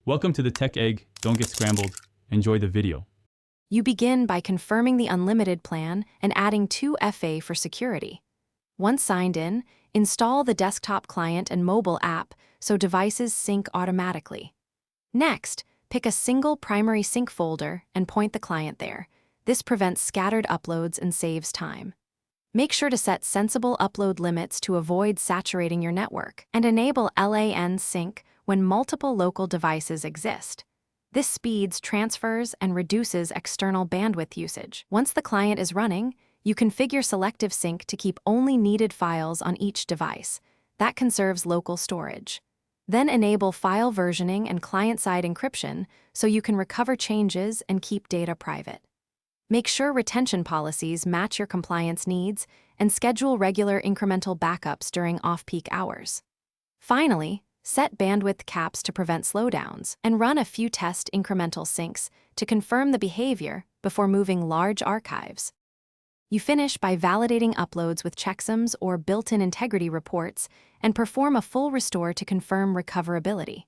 Welcome to the Tech Egg. Don't get scrambled. Enjoy the video. You begin by confirming the unlimited plan and adding 2FA for security. Once signed in, install the desktop client and mobile app so devices sync automatically. Next, pick a single primary sync folder and point the client there. This prevents scattered uploads and saves time. Make sure to set sensible upload limits to avoid saturating your network, and enable LAN sync when multiple local devices exist. This speeds transfers and reduces external bandwidth usage. Once the client is running, you configure selective sync to keep only needed files on each device. That conserves local storage. Then enable file versioning and client-side encryption so you can recover changes and keep data private. Make sure retention policies match your compliance needs and schedule regular incremental backups during off-peak hours. Finally, set bandwidth caps to prevent slowdowns and run a few test incremental syncs to confirm the behavior before moving large archives. You finish by validating uploads with checksums or built-in integrity reports and perform a full restore to confirm recoverability.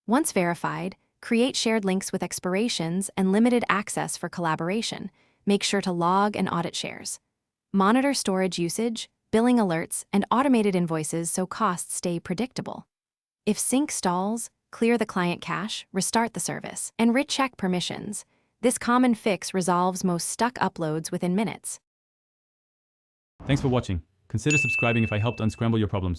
Once verified, create shared links with expirations and limited access for collaboration. Make sure to log and audit shares. Monitor storage usage, billing alerts, and automated invoices so costs stay predictable. If sync stalls, clear the client cache, restart the service, and recheck permissions. This common fix resolves most stuck uploads within minutes. Thanks for watching. Consider subscribing if I helped unscramble your problems.